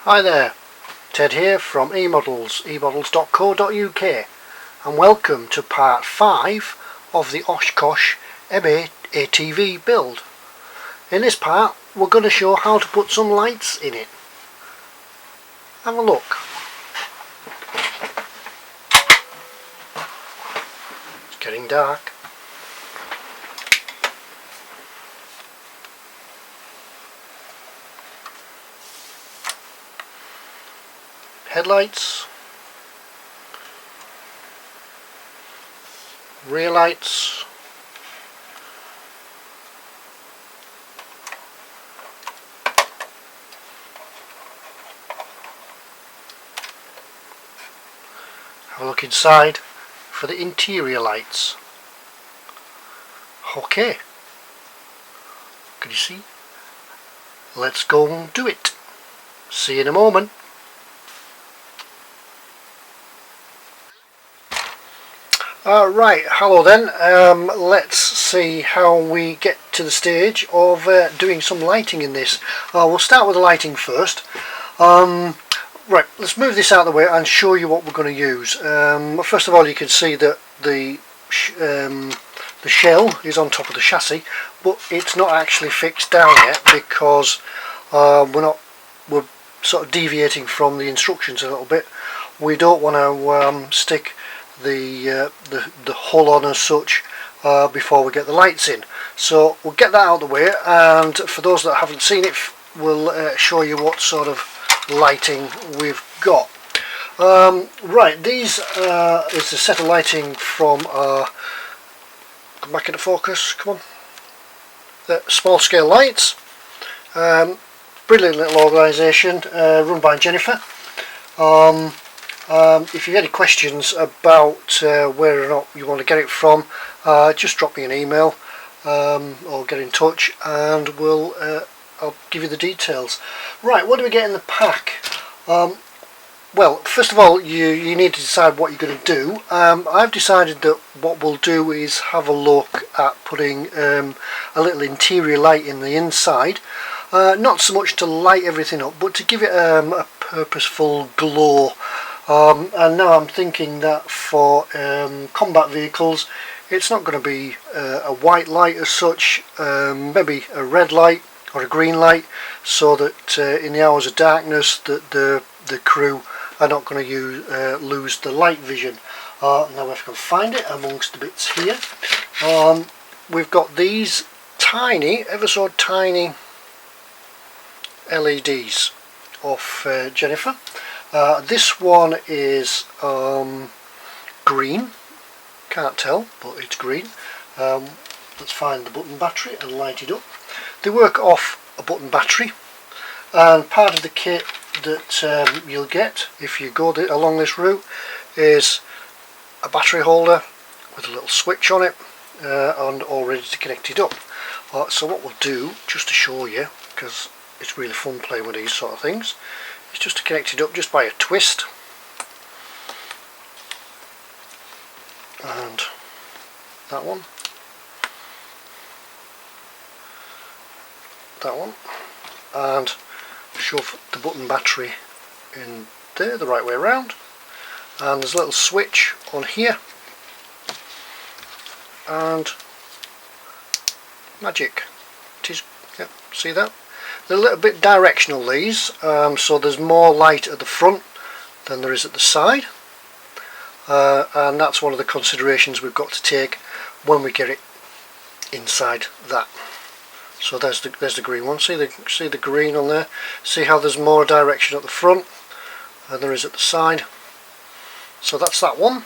Hi there, Ted here from emodels.co.uk, and welcome to part 5 of the Oshkosh M-ATV build. In this part we're going to show how to put some lights in it. Have a look. It's getting dark. Headlights, rear lights, have a look inside for the interior lights. Okay, can you see? Let's go and do it. See you in a moment. Right, hello then. Let's see how we get to the stage of doing some lighting in this. We'll start with the lighting first. Right, let's move this out of the way and show you what we're going to use. First of all, you can see that the shell is on top of the chassis, but it's not actually fixed down yet because we're sort of deviating from the instructions a little bit. We don't want to stick the hull on as such before we get the lights in, so we'll get that out of the way, and for those that haven't seen it, we'll show you what sort of lighting we've got. Right, these is a set of lighting from come back into focus, come on, the small scale lights. Brilliant little organisation run by Jennifer. If you have any questions about where or not you want to get it from, just drop me an email or get in touch, and I'll give you the details. Right, what do we get in the pack? Well, first of all, you need to decide what you're going to do. I've decided that what we'll do is have a look at putting a little interior light in the inside. Not so much to light everything up, but to give it a purposeful glow. And now I'm thinking that for combat vehicles, it's not going to be a white light as such, maybe a red light or a green light, so that in the hours of darkness that the crew are not going to lose the light vision. Now if I can find it amongst the bits here, we've got these tiny, ever so tiny LEDs off Jennifer. This one is green, can't tell, but it's green. Let's find the button battery and light it up. They work off a button battery, and part of the kit that you'll get if you go along this route is a battery holder with a little switch on it and all ready to connect it up. So what we'll do, just to show you, because it's really fun playing with these sort of things, is just to connect it up just by a twist, and that one, and shove the button battery in there the right way around, and there's a little switch on here, and magic, it is. Yep, see that? They're a little bit directional, these, so there's more light at the front than there is at the side, and that's one of the considerations we've got to take when we get it inside that. So there's the green one. See the green on there? See how there's more direction at the front than there is at the side? So that's that one.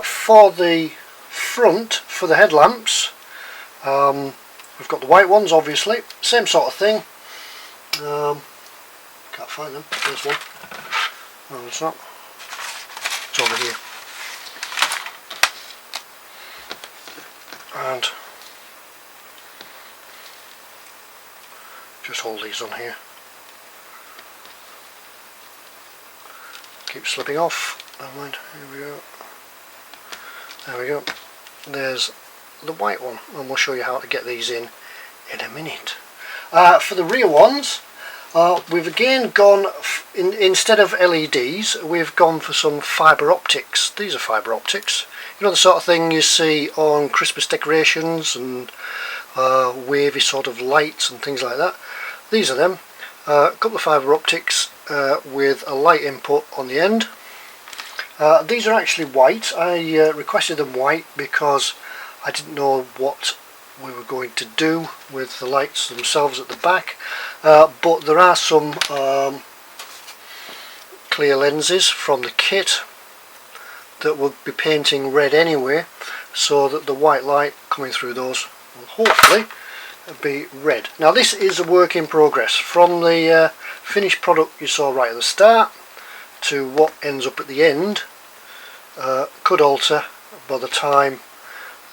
For the front, for the headlamps, we've got the white ones, obviously, same sort of thing. Can't find them. There's one. No, it's not. It's over here. And just hold these on here. Keep slipping off. Never mind. Here we go. There we go. There's the white one, and we'll show you how to get these in a minute. For the rear ones, We've again gone, instead of LEDs, we've gone for some fibre optics. These are fibre optics. You know, the sort of thing you see on Christmas decorations and wavy sort of lights and things like that. These are them. A couple of fibre optics with a light input on the end. These are actually white. I requested them white because I didn't know what we were going to do with the lights themselves at the back, but there are some clear lenses from the kit that will be painting red anyway, so that the white light coming through those will hopefully be red. Now this is a work in progress. From the finished product you saw right at the start to what ends up at the end could alter by the time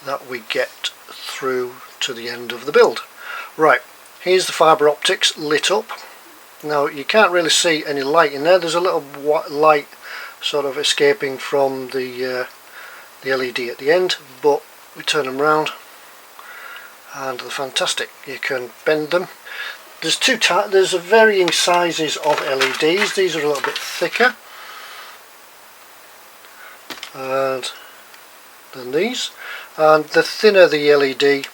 that we get through to the end of the build. Right, here's the fibre optics lit up. Now you can't really see any light in there. There's a little white light sort of escaping from the LED at the end, but we turn them round and they're fantastic. You can bend them. There's there's varying sizes of LEDs. These are a little bit thicker than these, and the thinner the LED,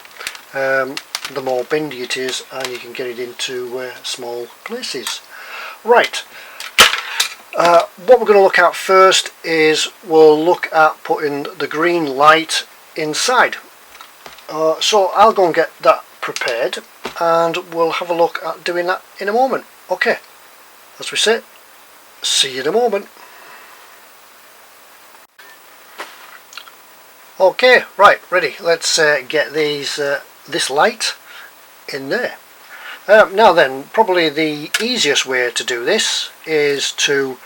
the more bendy it is, and you can get it into small places. Right, what we're going to look at first is we'll look at putting the green light inside. So I'll go and get that prepared and we'll have a look at doing that in a moment. Okay, as we say, see you in a moment. Okay, right, ready. Let's get this light in there. Now then, probably the easiest way to do this is to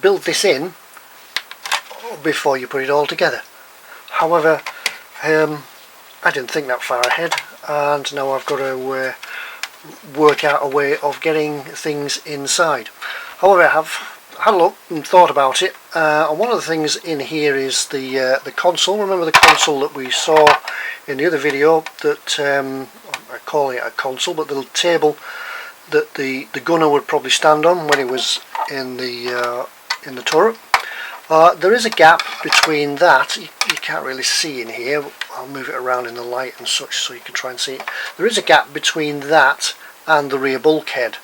build this in before you put it all together. However, I didn't think that far ahead, and now I've got to work out a way of getting things inside. However, I have had a look and thought about it, and one of the things in here is the console. Remember the console that we saw in the other video, that I call it a console, but the table that the gunner would probably stand on when he was in the turret. There is a gap between that. You can't really see in here. I'll move it around in the light and such so you can try and see it. There is a gap between that and the rear bulkhead,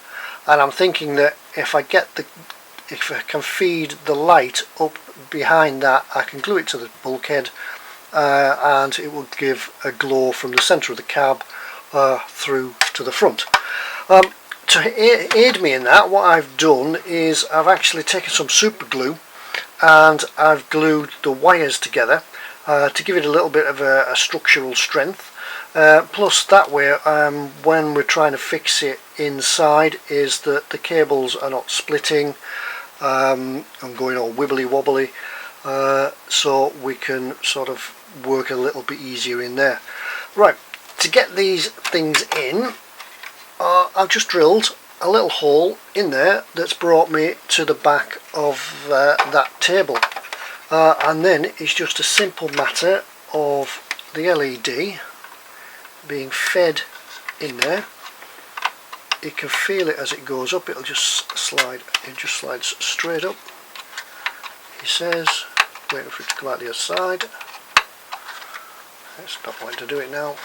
and I'm thinking that if I can feed the light up behind that, I can glue it to the bulkhead, and it will give a glow from the centre of the cab through to the front. To aid me in that, what I've done is I've actually taken some super glue and I've glued the wires together to give it a little bit of a structural strength. Plus that way, when we're trying to fix it inside, is that the cables are not splitting and going all wibbly wobbly, so we can sort of work a little bit easier in there. Right, to get these things in, I've just drilled a little hole in there that's brought me to the back of that table, and then it's just a simple matter of the LED being fed in there. You can feel it as it goes up. It'll just slide. It just slides straight up. He says, waiting for it to come out the other side. It's not wanting to do it now.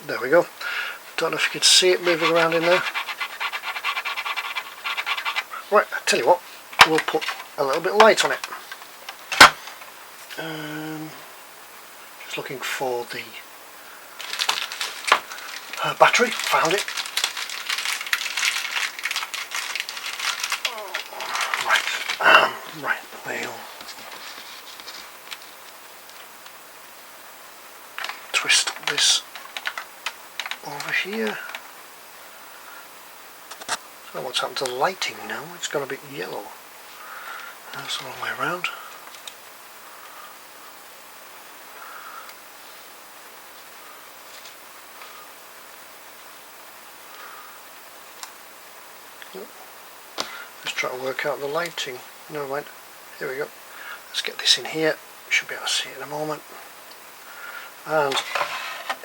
There we go. Don't know if you can see it moving around in there. Right, I tell you what, we'll put a little bit of light on it. Just looking for the battery. Found it. Right, we'll twist this over here. I don't know what's happened to the lighting now. It's gone a bit yellow. That's the wrong way around. Just try to work out the lighting. Never mind. Here we go. Let's get this in here. Should be able to see it in a moment. And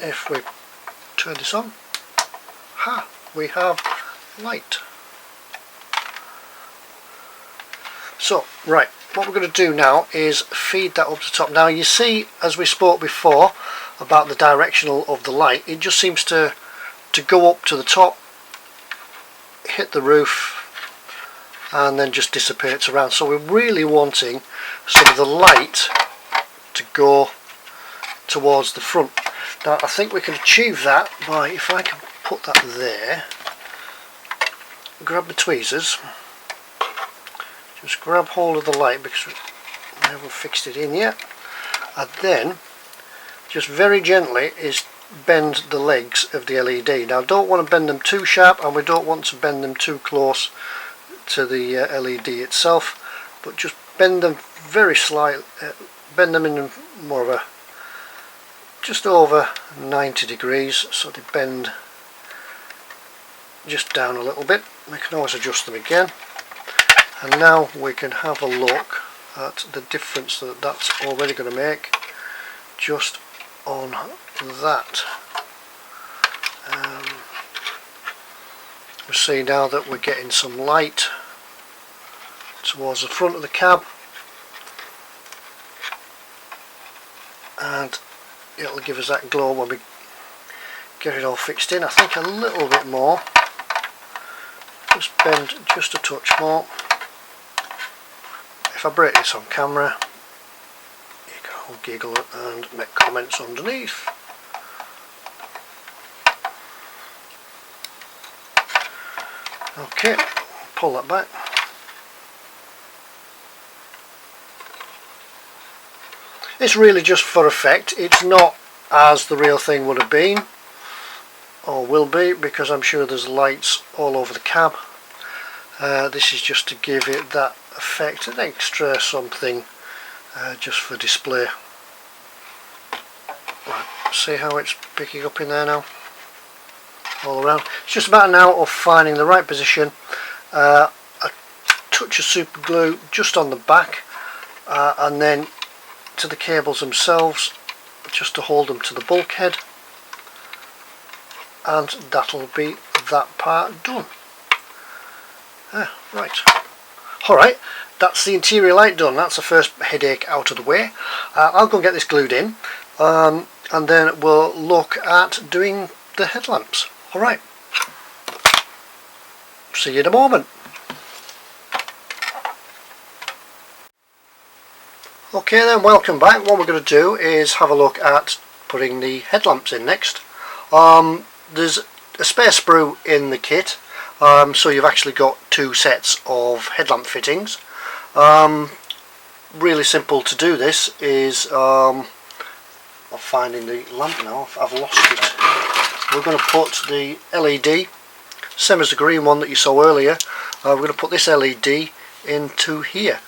if we turn this on, we have light. So right, what we're going to do now is feed that up to the top. Now you see, as we spoke before about the directional of the light, it just seems to go up to the top, hit the roof, and then just dissipates around. So we're really wanting some of the light to go towards the front. Now I think we can achieve that by, if I can put that there, grab the tweezers, just grab hold of the light because we haven't fixed it in yet, and then just very gently is bend the legs of the LED. Now don't want to bend them too sharp, and we don't want to bend them too close to the LED itself, but just bend them very slightly, bend them in more of a just over 90 degrees, so they bend just down a little bit. We can always adjust them again, and now we can have a look at the difference that that's already going to make just on that. We see now that we're getting some light towards the front of the cab, and it'll give us that glow when we get it all fixed in. I think a little bit more, just bend just a touch more. If I break this on camera, you can all giggle and make comments underneath. Okay, pull that back. It's really just for effect. It's not as the real thing would have been or will be, because I'm sure there's lights all over the cab. This is just to give it that effect, an extra something just for display. Right, see how it's picking up in there now? All around. It's just about now of finding the right position. A touch of super glue just on the back, and then to the cables themselves, just to hold them to the bulkhead, and that'll be that part done. Right. Alright, that's the interior light done. That's the first headache out of the way. I'll go and get this glued in, and then we'll look at doing the headlamps. Alright, see you in a moment. Okay then, welcome back. What we're going to do is have a look at putting the headlamps in next. There's a spare sprue in the kit, so you've actually got two sets of headlamp fittings. Really simple to do this is, I'm finding the lamp now, I've lost it. We're going to put the LED, same as the green one that you saw earlier, we're going to put this LED into here.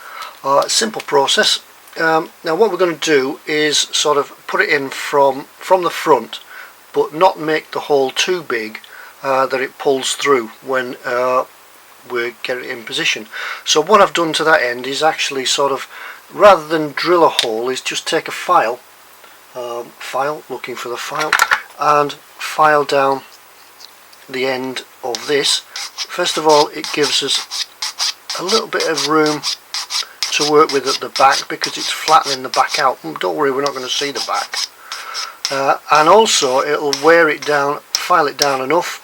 Simple process. Now what we're going to do is sort of put it in from the front, but not make the hole too big that it pulls through when we get it in position. So what I've done to that end is actually sort of, rather than drill a hole, is just take a file, looking for the file, and file down the end of this. First of all, it gives us a little bit of room to work with at the back because it's flattening the back out. Don't worry, we're not going to see the back. And also it'll wear it down, file it down enough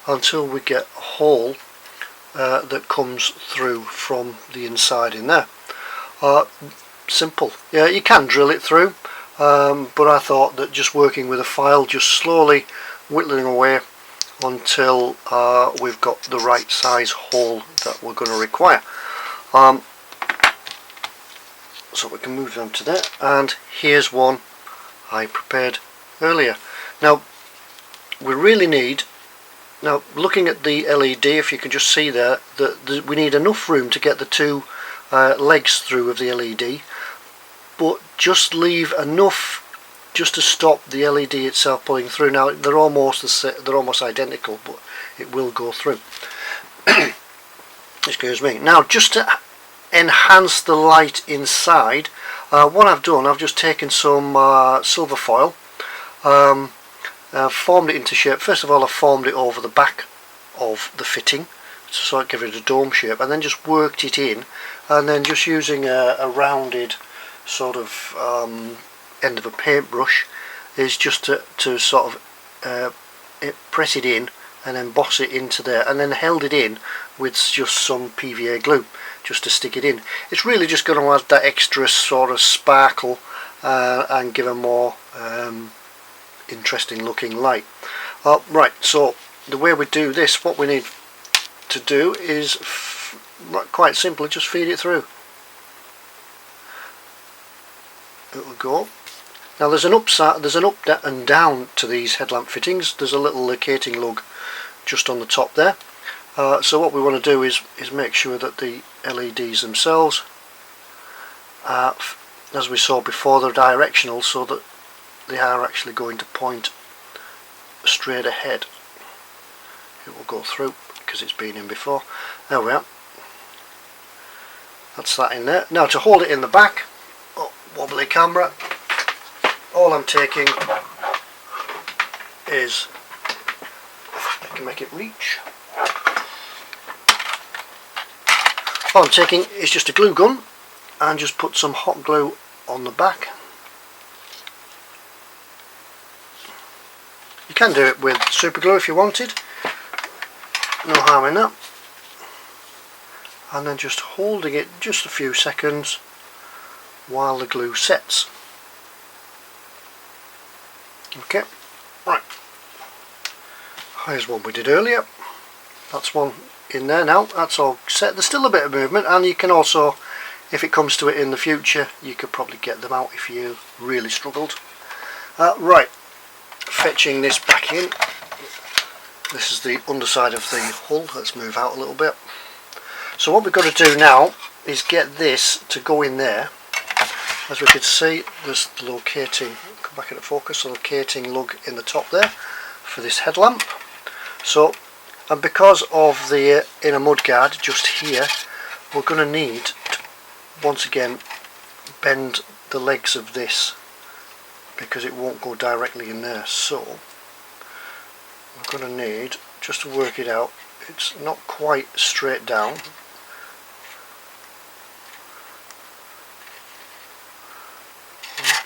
until we get a hole that comes through from the inside in there. Simple. Yeah, you can drill it through, but I thought that just working with a file, just slowly whittling away until we've got the right size hole that we're going to require. So we can move them to there, and here's one I prepared earlier. Now we really need, now looking at the LED, if you can just see there, that we need enough room to get the two legs through of the LED, but just leave enough just to stop the LED itself pulling through. Now they're almost identical, but it will go through. Excuse me. Now just to enhance the light inside, what I've done, I've just taken some silver foil, formed it into shape. First of all, I formed it over the back of the fitting sort of give it a dome shape, and then just worked it in, and then just using a rounded sort of end of a paintbrush is just to sort of press it in and then boss it into there, and then held it in with just some PVA glue just to stick it in. It's really just going to add that extra sort of sparkle and give a more interesting looking light. Right, so the way we do this, what we need to do is quite simply just feed it through. It will go. Now there's an upside, there's an up and down to these headlamp fittings. There's a little locating lug just on the top there. So what we want to do is make sure that the LEDs themselves, as we saw before, they're directional, so that they are actually going to point straight ahead. It will go through because it's been in before. There we are. That's that in there. Now to hold it in the back, wobbly camera, all I'm taking is, if I can make it reach, all I'm taking is just a glue gun and just put some hot glue on the back. You can do it with super glue if you wanted, no harm in that. And then just holding it just a few seconds while the glue sets. Okay, right, here's one we did earlier. That's one in there now. That's all set. There's still a bit of movement, and you can also, if it comes to it in the future, you could probably get them out if you really struggled. Right, fetching this back in. This is the underside of the hull. Let's move out a little bit. So what we've got to do now is get this to go in there. As we can see, there's the locating, come back into focus, the locating lug in the top there for this headlamp. So, and because of the inner mudguard just here, we're going to need to once again bend the legs of this because it won't go directly in there. So we're going to need, just to work it out, it's not quite straight down.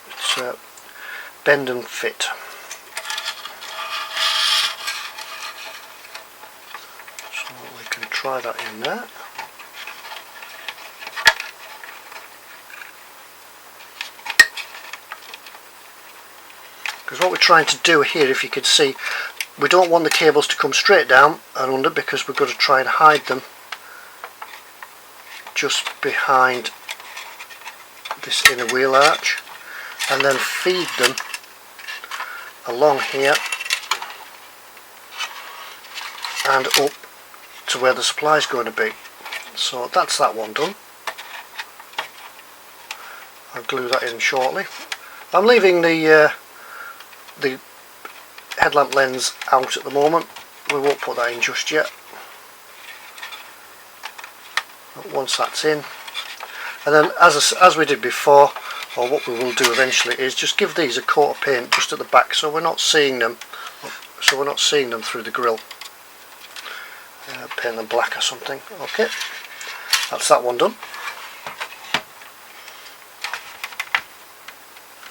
It's bend and fit. So we can try that in there. Because what we're trying to do here, if you could see, we don't want the cables to come straight down and under, because we've got to try and hide them just behind this inner wheel arch, and then feed them along here and up to where the supply is going to be. So that's that one done. I'll glue that in shortly. I'm leaving the headlamp lens out at the moment. We won't put that in just yet. But once that's in, and then as we did before, or what we will do eventually, is just give these a coat of paint just at the back, so we're not seeing them. So we're not seeing them through the grill. Paint them black or something. Okay, that's that one done.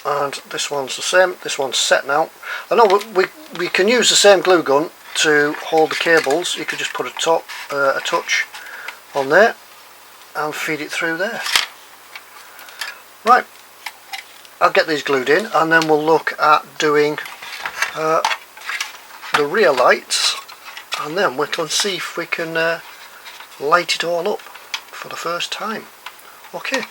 And this one's the same. This one's set now. I know we can use the same glue gun to hold the cables. You could just put a touch on there and feed it through there. Right, I'll get these glued in, and then we'll look at doing the rear lights, and then we can see if we can light it all up for the first time. Okay,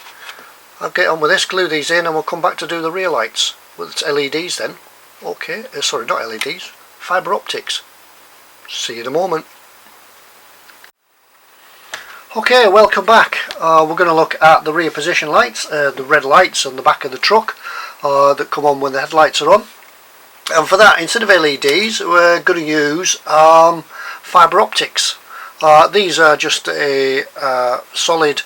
I'll get on with this, glue these in, and we'll come back to do the rear lights with LEDs then. Okay, sorry, not LEDs, fibre optics. See you in a moment. Okay, welcome back. We're going to look at the rear position lights, the red lights on the back of the truck that come on when the headlights are on. And for that, instead of LEDs, we're going to use fibre optics. These are just a solid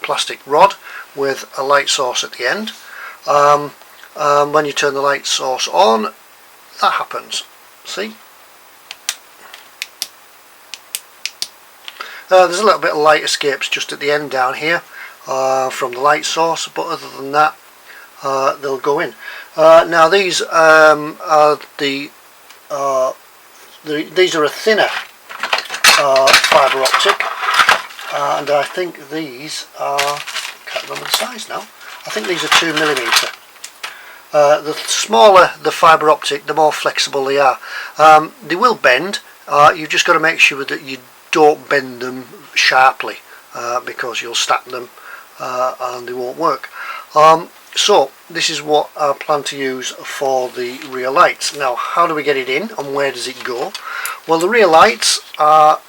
plastic rod with a light source at the end. When you turn the light source on, that happens. See? There's a little bit of light escapes just at the end down here from the light source, but other than that they'll go in. Now these are these are a thinner fibre optic, and I think these are, I can't remember the size now, I think these are 2mm. The smaller the fibre optic, the more flexible they are. They will bend. You've just got to make sure that you don't bend them sharply, because you'll stack them and they won't work. So this is what I plan to use for the rear lights. Now, how do we get it in and where does it go? Well, the rear lights are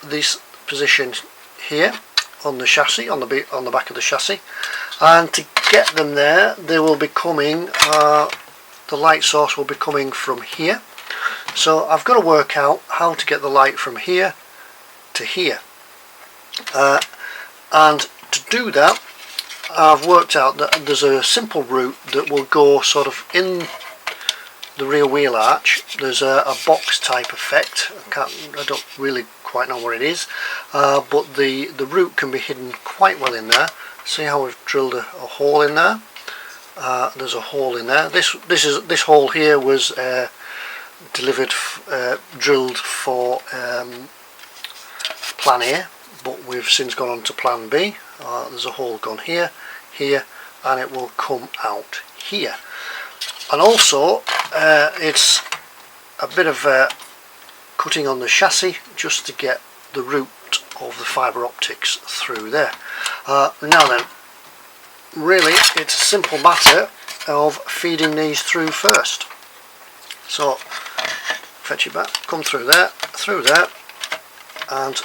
this position here on the chassis, on the back of the chassis, and to get them there, they will be coming, the light source will be coming from here. So I've got to work out how to get the light from here to here, and to do that I've worked out that there's a simple route that will go sort of in the rear wheel arch. There's a box type effect. I don't really quite know what it is, but the route can be hidden quite well in there. See how we've drilled a hole in there? There's a hole in there. This hole here was drilled for plan A, but we've since gone on to plan B. There's a hole gone here, here, and it will come out here. And also it's a bit of cutting on the chassis just to get the route of the fibre optics through there. Now then, really it's a simple matter of feeding these through first. So fetch it back, come through there, and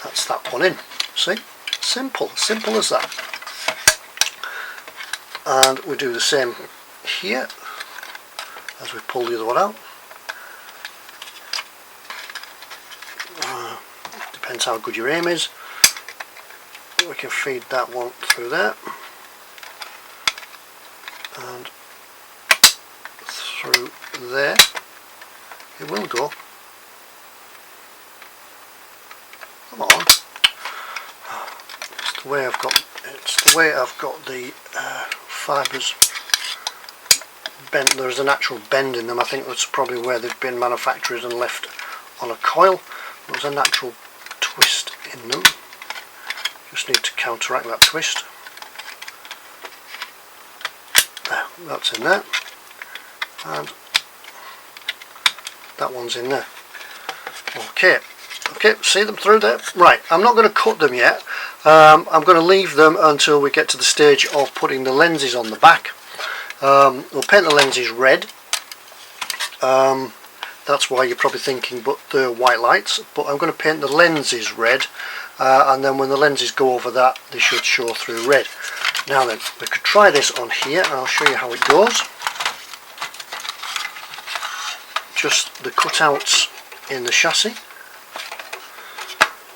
that's that one in. See? Simple as that. And we do the same here as we pull the other one out. Depends how good your aim is. We can feed that one through there and through there. It will go. Come on. It's the way I've got the fibres bent. There's an actual bend in them. I think that's probably where they've been manufactured and left on a coil. There's a natural twist in them. Just need to counteract that twist. There, that's in there, and that one's in there. Okay, see them through there? Right, I'm not going to cut them yet. I'm going to leave them until we get to the stage of putting the lenses on the back. We'll paint the lenses red. That's why you're probably thinking, but they're white lights. But I'm going to paint the lenses red, and then when the lenses go over that, they should show through red. Now then, we could try this on here, and I'll show you how it goes. Just the cutouts in the chassis.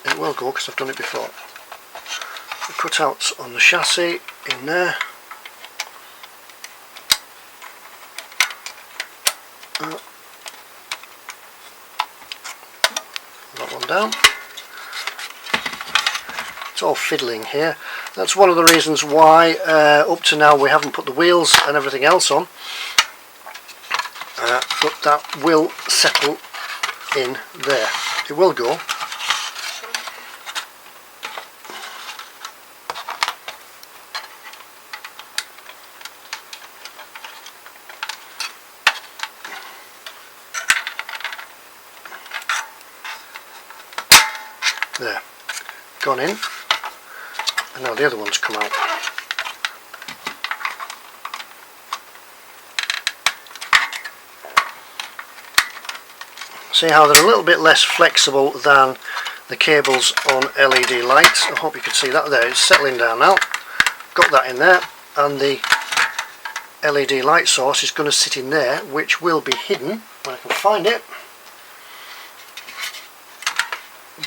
It will go because I've done it before. The cutouts on the chassis in there. That one down. It's all fiddling here. That's one of the reasons why up to now we haven't put the wheels and everything else on. But that will settle in there. It will go. There, gone in, and now the other one's come out. See how they're a little bit less flexible than the cables on LED lights. I hope you can see that there. It's settling down now. Got that in there, and the LED light source is going to sit in there, which will be hidden, when I can find it,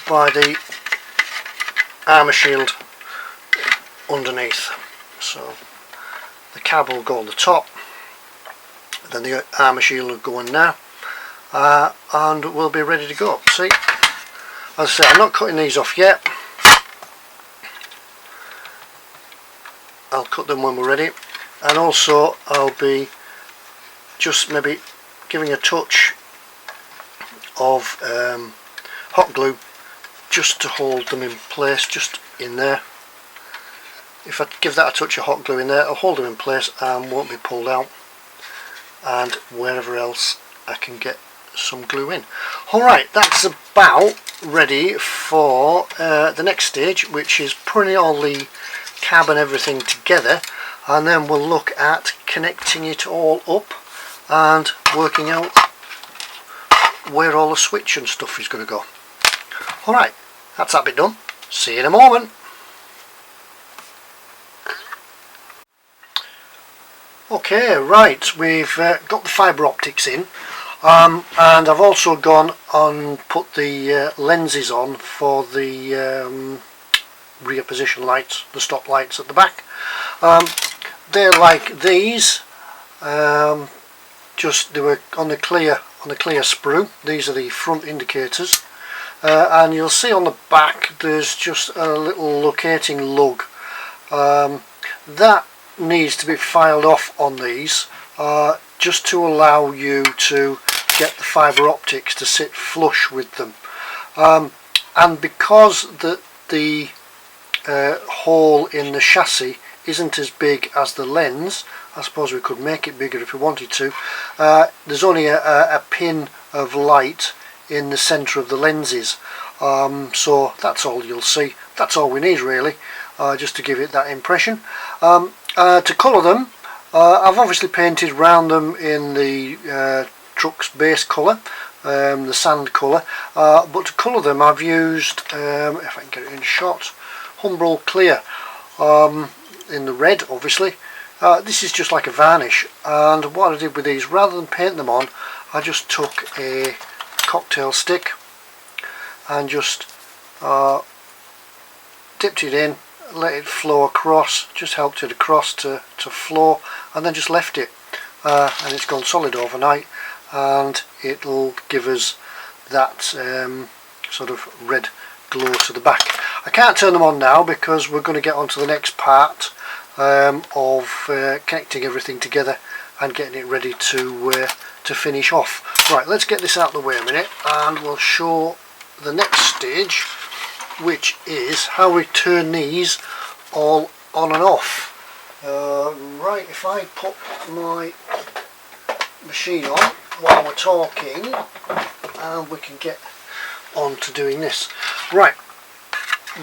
by the armour shield underneath. So the cab will go on the top, then the armour shield will go in there, and we'll be ready to go. See, As I say, I'm not cutting these off yet. I'll cut them when we're ready, and also I'll be just maybe giving a touch of hot glue just to hold them in place, just in there. If I give that a touch of hot glue in there, I'll hold them in place and won't be pulled out, and wherever else I can get some glue in. Alright, that's about ready for the next stage, which is putting all the cab and everything together, and then we'll look at connecting it all up and working out where all the switch and stuff is going to go. Alright, that's that bit done. See you in a moment. Okay, right, we've got the fibre optics in, and I've also gone and put the lenses on for the rear position lights, the stop lights at the back. They're like these, just they were on the clear sprue. These are the front indicators, and you'll see on the back there's just a little locating lug that needs to be filed off on these, just to allow you to get the fibre optics to sit flush with them, and because the hole in the chassis isn't as big as the lens, I suppose we could make it bigger if we wanted to. There's only a pin of light in the centre of the lenses, so that's all you'll see. That's all we need really, just to give it that impression. To colour them, I've obviously painted round them in the truck's base colour, the sand colour, but to colour them I've used, if I can get it in shot, Humbrol Clear, in the red obviously. This is just like a varnish, and what I did with these, rather than paint them on, I just took a cocktail stick and just dipped it in, let it flow across, just helped it across to flow, and then just left it, and it's gone solid overnight, and it'll give us that sort of red glow to the back. I can't turn them on now because we're going to get on to the next part of connecting everything together and getting it ready to finish off. Right, let's get this out of the way a minute, and we'll show the next stage, which is how we turn these all on and off. Right, if I put my machine on while we're talking, and we can get on to doing this. Right,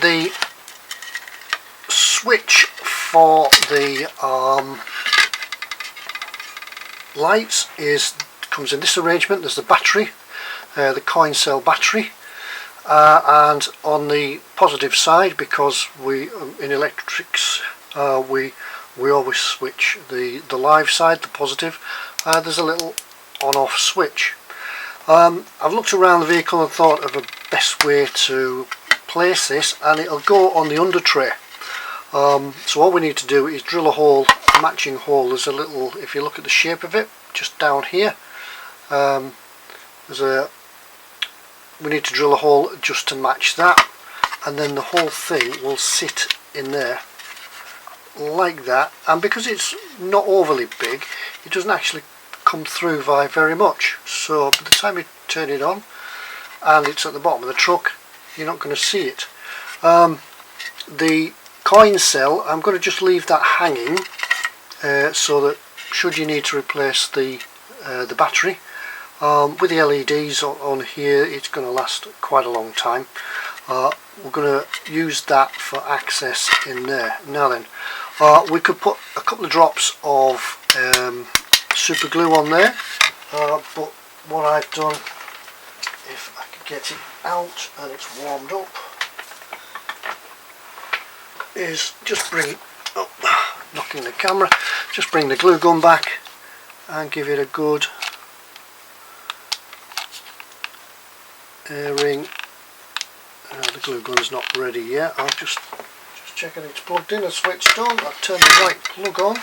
the switch for the lights comes in this arrangement. There's the battery, the coin cell battery, and on the positive side, because we in electrics we always switch the live side, the positive, there's a little on-off switch. I've looked around the vehicle and thought of a best way to place this, and it'll go on the under tray. So all we need to do is drill a hole, a matching hole. There's a little, if you look at the shape of it, just down here, we need to drill a hole just to match that, and then the whole thing will sit in there like that, and because it's not overly big, it doesn't actually come through very much, so by the time you turn it on and it's at the bottom of the truck, you're not going to see it. The coin cell, I'm going to just leave that hanging, so that should you need to replace the battery, with the LEDs on here, it's going to last quite a long time. We're going to use that for access in there. Now then, we could put a couple of drops of super glue on there, but what I've done, if I can get it out and it's warmed up, is just bring, knocking the camera, just bring the glue gun back and give it a good airing. The glue gun's not ready yet. I'm just checking it's plugged in and switched on. I've turned the right plug on.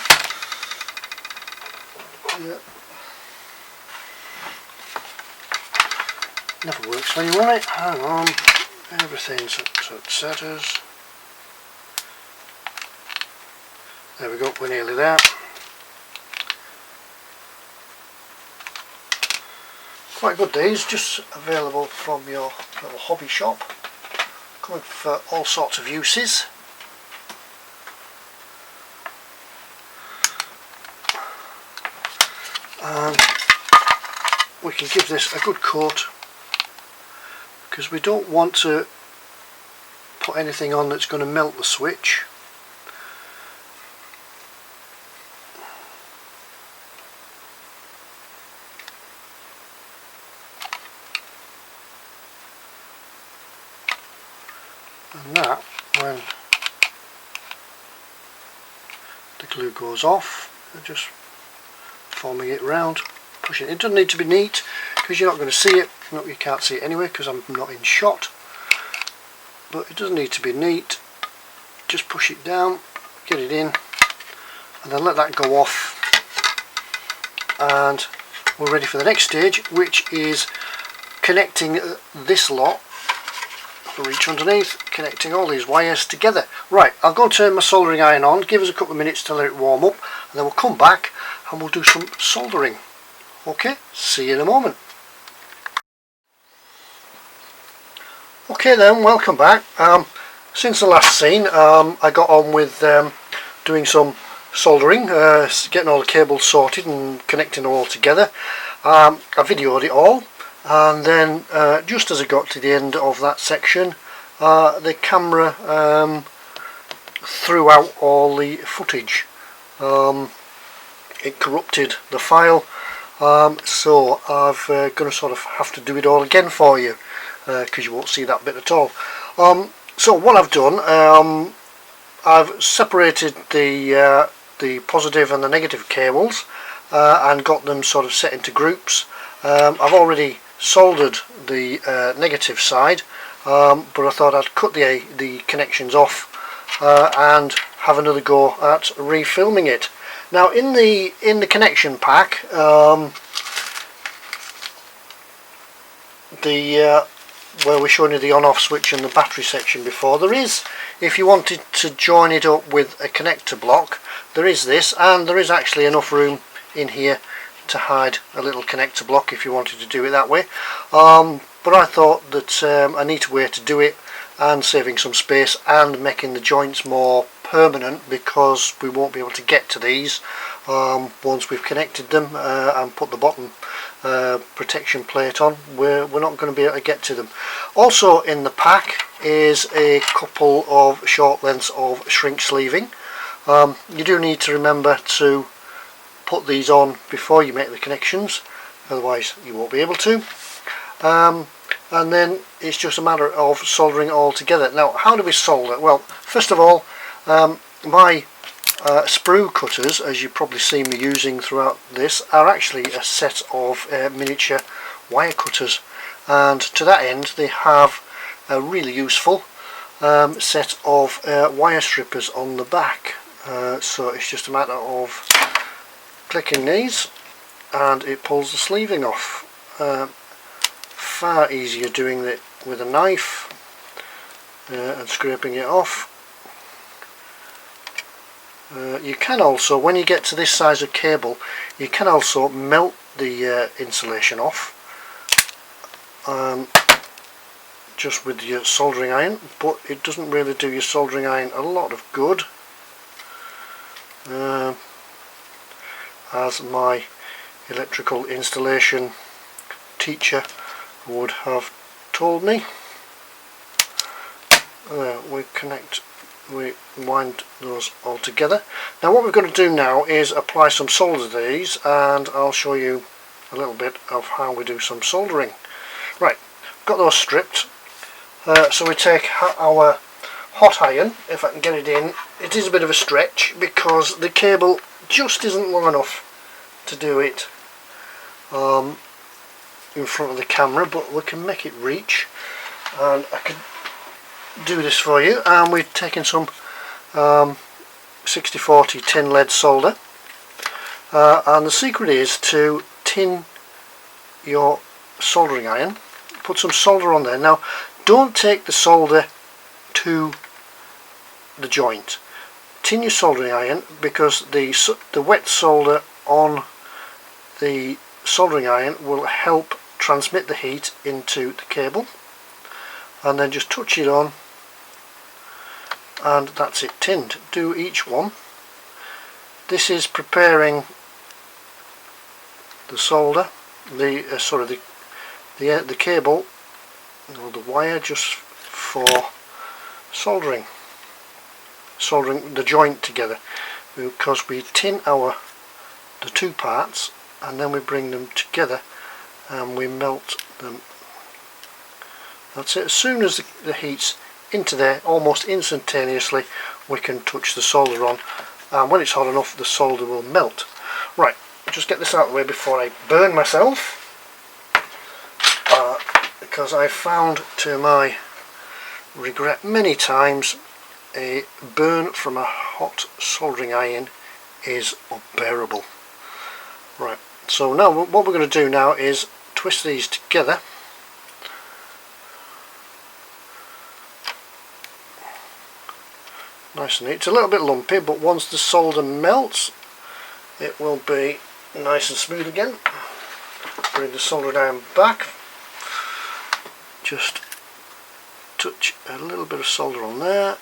Yeah. Never works when you want it. Hang on. Everything's at setters. There we go, we're nearly there. Quite good these, just available from your little hobby shop. Coming for all sorts of uses. And we can give this a good coat because we don't want to put anything on that's going to melt the switch. And that, when the glue goes off, just forming it round, pushing it. It doesn't need to be neat because you're not going to see it. No, you can't see it anyway because I'm not in shot. But it doesn't need to be neat. Just push it down, get it in, and then let that go off. And we're ready for the next stage, which is connecting this lot. Reach underneath, connecting all these wires together. Right, I'll go and turn my soldering iron on, give us a couple of minutes to let it warm up, and then we'll come back and we'll do some soldering. Okay, see you in a moment. Okay then, welcome back. Since the last scene, I got on with doing some soldering, getting all the cables sorted and connecting them all together. I videoed it all. And then just as I got to the end of that section, the camera threw out all the footage. It corrupted the file, so I've going to sort of have to do it all again for you because you won't see that bit at all. So what I've done, I've separated the positive and the negative cables and got them sort of set into groups. I've already soldered the negative side, but I thought I'd cut the connections off and have another go at refilming it. Now in the connection pack, where we're showing you the on-off switch and the battery section before, there is, if you wanted to join it up with a connector block, there is this, and there is actually enough room in here to hide a little connector block if you wanted to do it that way, but I thought that a neat way to do it, and saving some space and making the joints more permanent, because we won't be able to get to these once we've connected them and put the bottom protection plate on. We're not going to be able to get to them. Also in the pack is a couple of short lengths of shrink sleeving. You do need to remember to put these on before you make the connections, otherwise you won't be able to. And then it's just a matter of soldering it all together. Now, how do we solder? Well, first of all, my sprue cutters, as you've probably seen me using throughout this, are actually a set of miniature wire cutters, and to that end they have a really useful set of wire strippers on the back. So it's just a matter of clicking these and it pulls the sleeving off. Far easier doing it with a knife and scraping it off. You can also, when you get to this size of cable, you can also melt the insulation off just with your soldering iron, but it doesn't really do your soldering iron a lot of good, as my electrical installation teacher would have told me. We wind those all together. Now what we're going to do now is apply some solder to these, and I'll show you a little bit of how we do some soldering. Right, got those stripped. So we take our hot iron, if I can get it in. It is a bit of a stretch because the cable just isn't long enough to do it in front of the camera, but we can make it reach, and I can do this for you. And we've taken some 6040 tin lead solder, and the secret is to tin your soldering iron, put some solder on there. Now don't take the solder to the joint. Tin your soldering iron, because the wet solder on the soldering iron will help transmit the heat into the cable, and then just touch it on and that's it, tinned. Do each one. This is preparing the solder, the cable or the wire, just for soldering the joint together, because we tin the two parts and then we bring them together and we melt them. That's it. As soon as the heat's into there, almost instantaneously we can touch the solder on, and when it's hot enough the solder will melt. Right, I'll just get this out of the way before I burn myself, because I found, to my regret many times, a burn from a hot soldering iron is unbearable. Right, so now what we're going to do now is twist these together. Nice and neat. It's a little bit lumpy, but once the solder melts it will be nice and smooth again. Bring the soldering iron back, just touch a little bit of solder on there.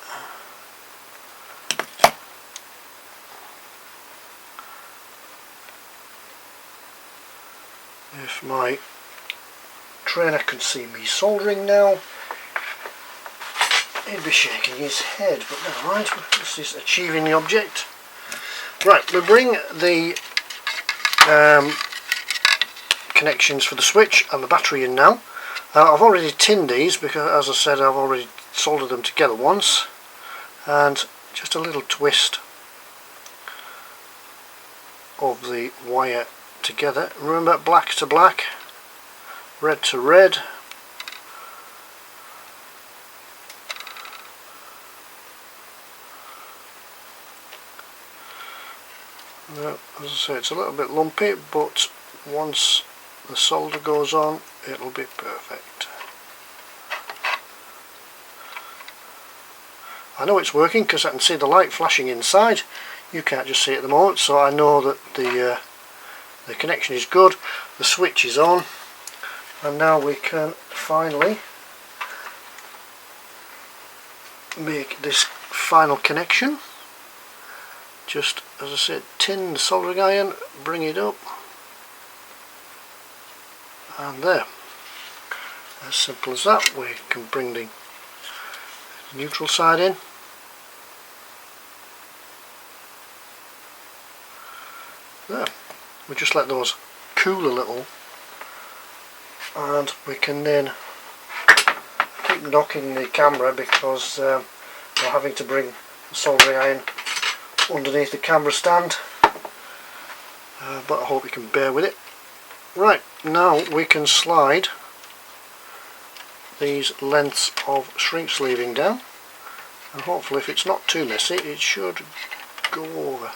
If my trainer can see me soldering now, he'd be shaking his head, but never mind, this is achieving the object. Right, we bring the connections for the switch and the battery in now. I've already tinned these because, as I said, I've already soldered them together once, and just a little twist of the wire together. Remember, black to black, red to red. As I say, it's a little bit lumpy, but once the solder goes on it'll be perfect. I know it's working because I can see the light flashing inside. You can't just see it at the moment, so I know that the connection is good, the switch is on, and now we can finally make this final connection. Just, as I said, tin the soldering iron, bring it up, and there. As simple as that. We can bring the neutral side in. There. We just let those cool a little, and we can then keep knocking the camera because we're having to bring the soldering iron underneath the camera stand, but I hope you can bear with it. Right, now we can slide these lengths of shrink sleeving down, and hopefully, if it's not too messy, it should go over.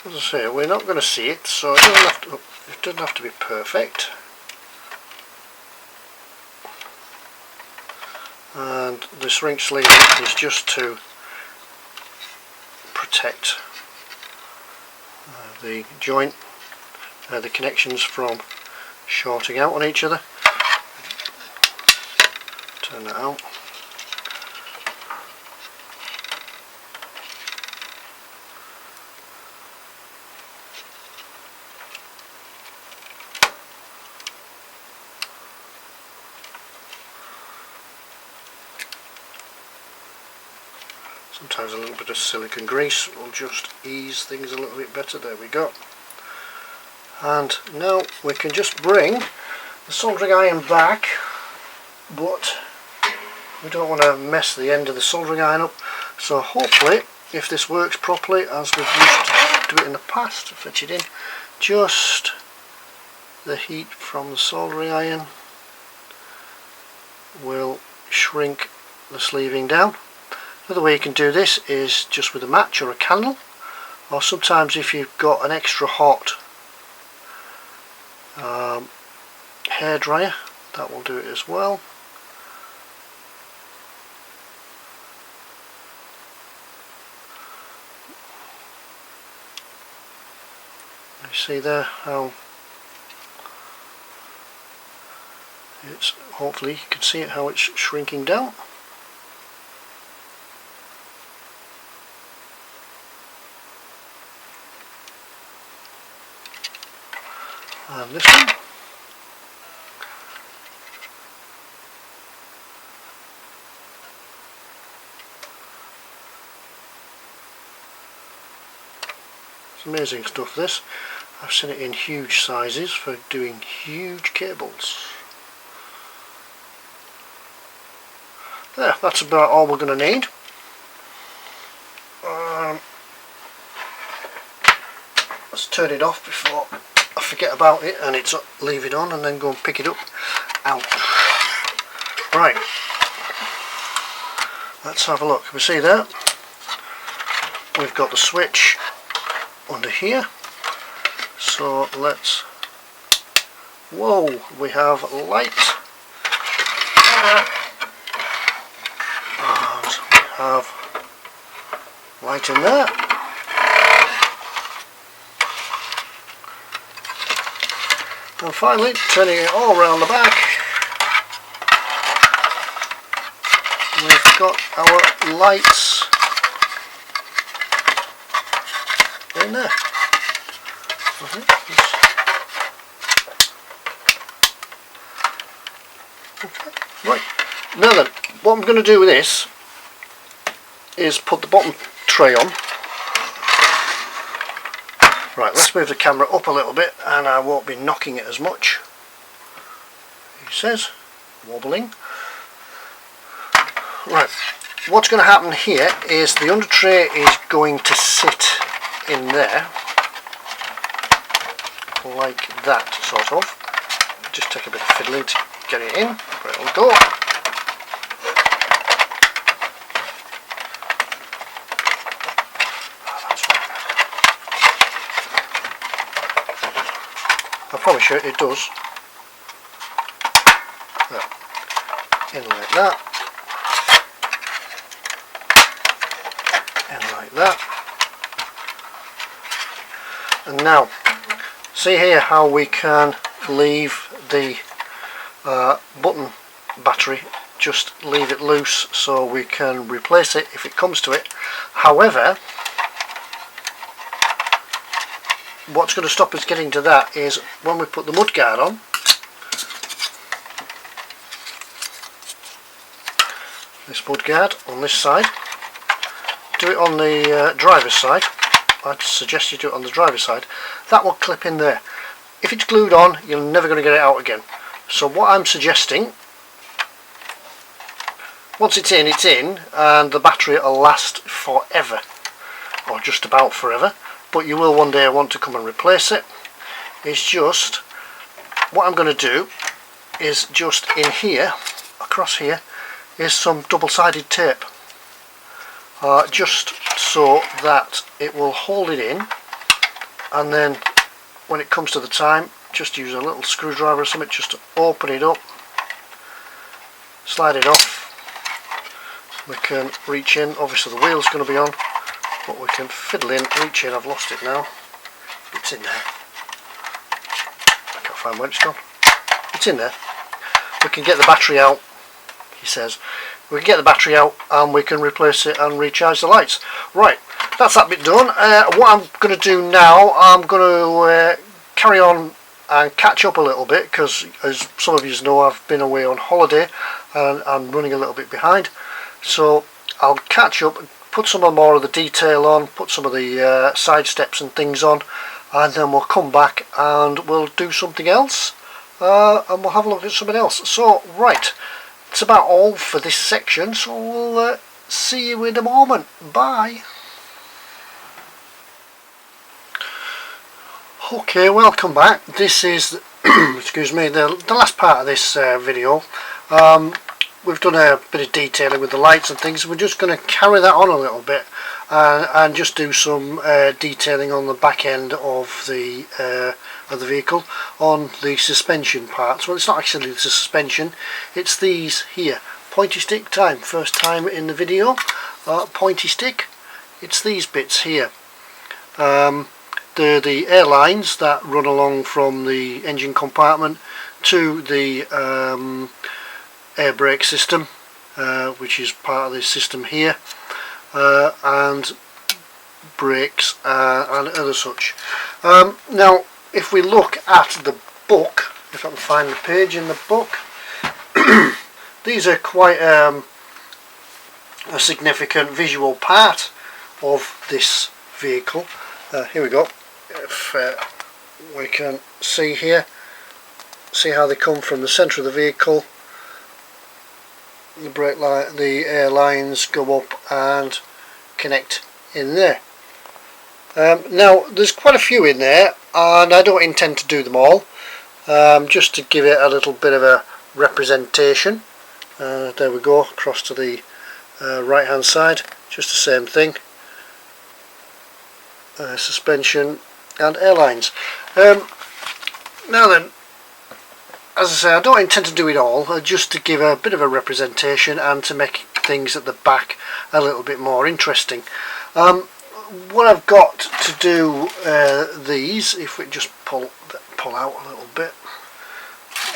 As I say, we're not going to see it, so it doesn't have to be perfect. And the shrink sleeving is just to protect the joint, the connections from shorting out on each other. Turn that out. Sometimes a little bit of silicone grease will just ease things a little bit better. There we go. And now we can just bring the soldering iron back, but we don't want to mess the end of the soldering iron up, so hopefully, if this works properly as we've used to do it in the past, fetch it in, just the heat from the soldering iron will shrink the sleeving down. Another way you can do this is just with a match or a candle, or sometimes if you've got an extra hot hairdryer, that will do it as well. You see there how it's, hopefully you can see it, how it's shrinking down. And this one. It's amazing stuff, this. I've seen it in huge sizes for doing huge cables. There, that's about all we're going to need. Let's turn it off before I forget about it and it's leave it on and then go and pick it up. Out. Right. Let's have a look. Can we see there? We've got the switch under here. So let's, whoa, we have light, and we have light in there, and finally turning it all around the back, we've got our lights in there. Okay. Right, now then, what I'm going to do with this is put the bottom tray on. Right, let's move the camera up a little bit and I won't be knocking it as much. He says, wobbling. Right, what's going to happen here is the under tray is going to sit in there like that, sort of. Just take a bit of fiddling to get it in, but it'll go. Oh, that's right. I promise you it does. There. In like that. In like that. And now, see here how we can leave the button battery, just leave it loose so we can replace it if it comes to it. However, what's going to stop us getting to that is when we put the mudguard on. This mudguard on this side. Do it on the driver's side. I'd suggest you do it on the driver's side. That will clip in there. If it's glued on, you're never going to get it out again. So what I'm suggesting, once it's in, and the battery will last forever, or just about forever, but you will one day want to come and replace it. It's just, what I'm going to do is just in here, across here, is some double-sided tape. Just so that it will hold it in, and then when it comes to the time, just use a little screwdriver or something just to open it up, slide it off. We can reach in, obviously the wheel's going to be on, but we can fiddle in, reach in. I've lost it now. It's in there. I can't find where it's gone. It's in there. We can get the battery out, he says. We can get the battery out and we can replace it and recharge the lights. Right, that's that bit done. What I'm going to do now, I'm going to carry on and catch up a little bit, because as some of you know, I've been away on holiday and I'm running a little bit behind. So I'll catch up, put some more of the detail on, put some of the side steps and things on, and then we'll come back and we'll do something else, and we'll have a look at something else. So right, that's about all for this section, so we'll see you in a moment. Bye. Okay, welcome back. This is excuse me, the last part of this video. We've done a bit of detailing with the lights and things. We're just going to carry that on a little bit and just do some detailing on the back end of the vehicle on the suspension parts. Well, it's not actually the suspension, it's these here. Pointy stick time, first time in the video. Pointy stick, it's these bits here. The air lines that run along from the engine compartment to the air brake system, which is part of this system here, and brakes and other such. Now if we look at the book, if I can find the page in the book, these are quite a significant visual part of this vehicle. Here we go. If we can see here, see how they come from the centre of the vehicle. The brake line, the air lines go up and connect in there. Now there's quite a few in there, and I don't intend to do them all. Just to give it a little bit of a representation. There we go, across to the right hand side, just the same thing. Suspension and airlines. Now then, as I say, I don't intend to do it all, just to give a bit of a representation and to make things at the back a little bit more interesting. What I've got to do these, if we just pull out a little bit,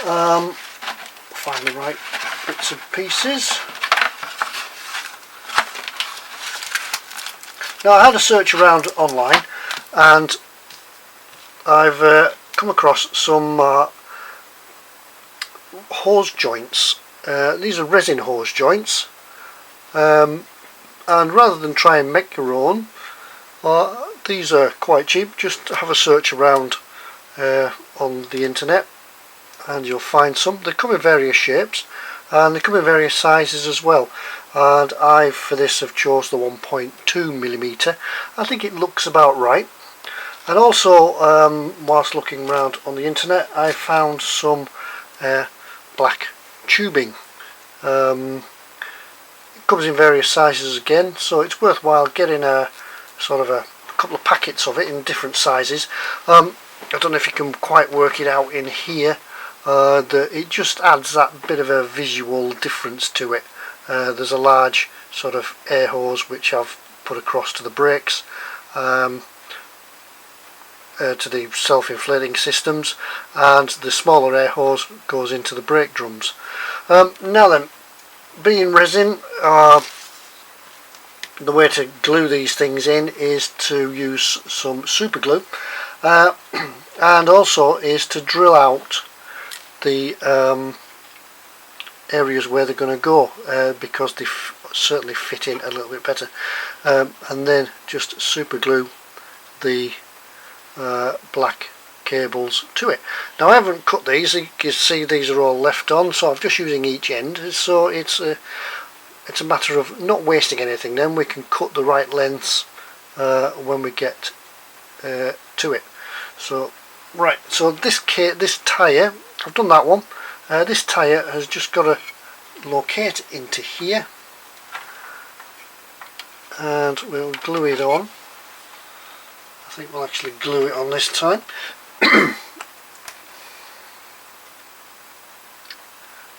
find the right bits and pieces. Now I had a search around online and I've come across some hose joints. These are resin hose joints, and rather than try and make your own, these are quite cheap. Just have a search around on the internet and you'll find some. They come in various shapes and they come in various sizes as well, and I for this have chose the 1.2mm. I think it looks about right. And also, whilst looking around on the internet, I found some black tubing. It comes in various sizes again, so it's worthwhile getting a sort of a couple of packets of it in different sizes. I don't know if you can quite work it out in here. It just adds that bit of a visual difference to it. There's a large sort of air hose which I've put across to the brakes, to the self-inflating systems, and the smaller air hose goes into the brake drums. Now then, being resin, the way to glue these things in is to use some super glue, and also is to drill out the areas where they're going to go, because they certainly fit in a little bit better, and then just super glue the black cables to it. Now I haven't cut these, you can see these are all left on, so I'm just using each end, so it's a matter of not wasting anything. Then we can cut the right lengths when we get to it. So right, so this tyre, I've done that one. This tyre has just got to locate into here, and we'll glue it on. I think we'll actually glue it on this time.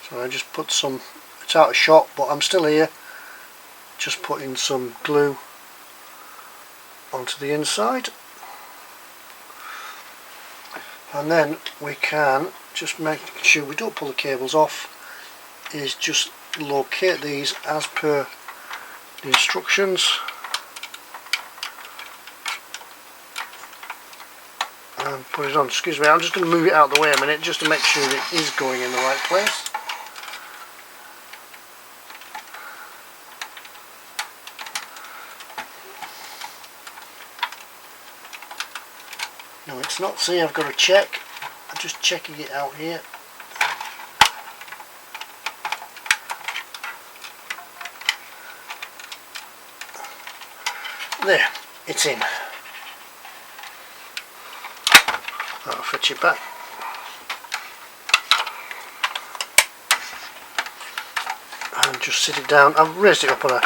So I just put some, it's out of shot but I'm still here, just putting some glue onto the inside, and then we can just make sure we don't pull the cables off, is just locate these as per the instructions. And put it on. Excuse me, I'm just going to move it out of the way a minute just to make sure that it is going in the right place. No, it's not. See, I've got to check. I'm just checking it out here. There, it's in. fetch it back. And just sit it down. I've raised it up on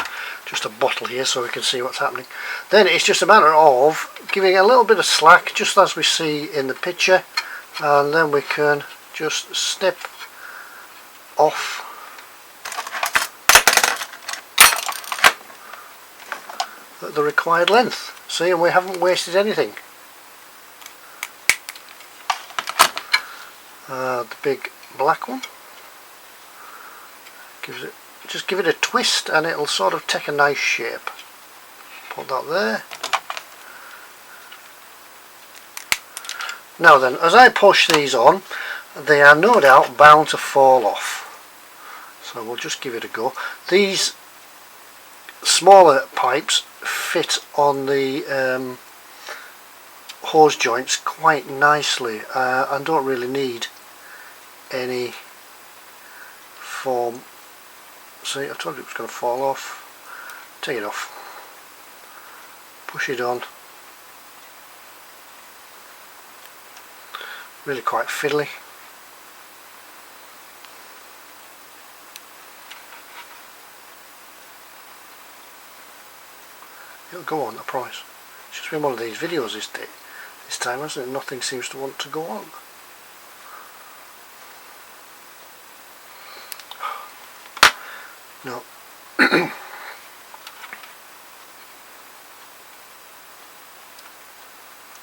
just a bottle here so we can see what's happening. Then it's just a matter of giving a little bit of slack, just as we see in the picture, and then we can just snip off at the required length. See, and we haven't wasted anything. The big black one, just give it a twist and it'll sort of take a nice shape. Put that there. Now then, as I push these on, they are no doubt bound to fall off, so we'll just give it a go. These smaller pipes fit on the hose joints quite nicely and don't really need any form. See, I told you it was going to fall off. Take it off, push it on. Really quite fiddly. It'll go on, I promise. It's just been one of these videos this time, hasn't it? Nothing seems to want to go on. No.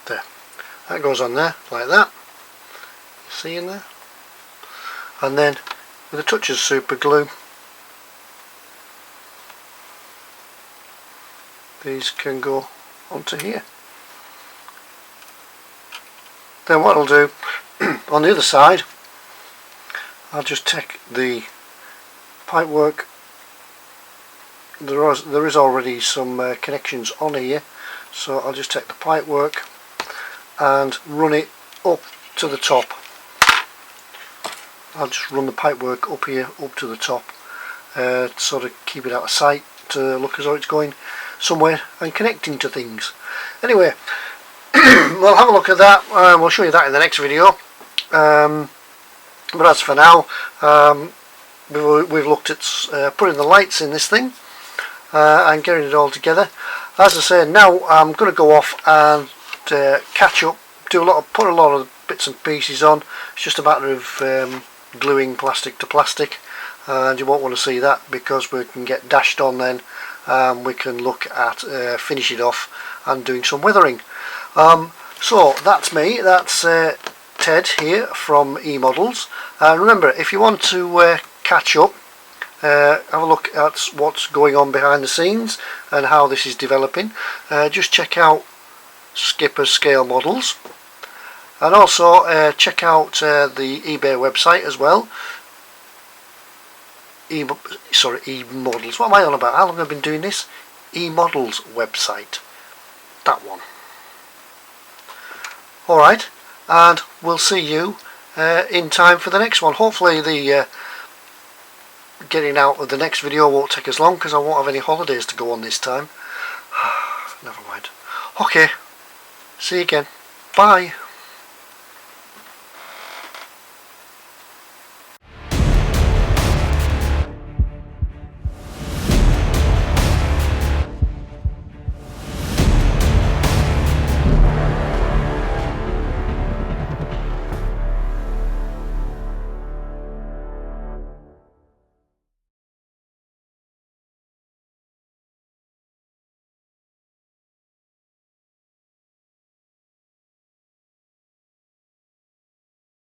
There. That goes on there, like that. See in there? And then, with a touch of super glue, these can go onto here. Then what I'll do on the other side, I'll just take the pipework. There is already some connections on here, so I'll just take the pipework and run it up to the top. I'll just run the pipework up here, up to the top, sort of keep it out of sight to look as though it's going somewhere and connecting to things. Anyway, we'll have a look at that and we'll show you that in the next video. But as for now, we've looked at putting the lights in this thing and getting it all together. As I say, now I'm going to go off and catch up, put a lot of bits and pieces on. It's just a matter of gluing plastic to plastic, and you won't want to see that because we can get dashed on then. We can look at finish it off and doing some weathering. So that's me, that's Ted here from eModels. Remember, if you want to catch up, have a look at what's going on behind the scenes and how this is developing, just check out Skipper's Scale Models, and also check out the eBay website as well. eModels, what am I on about? How long have I been doing this? eModels website, that one. Alright, and we'll see you in time for the next one. Hopefully the getting out of the next video won't take as long because I won't have any holidays to go on this time. Never mind. Okay, see you again. Bye.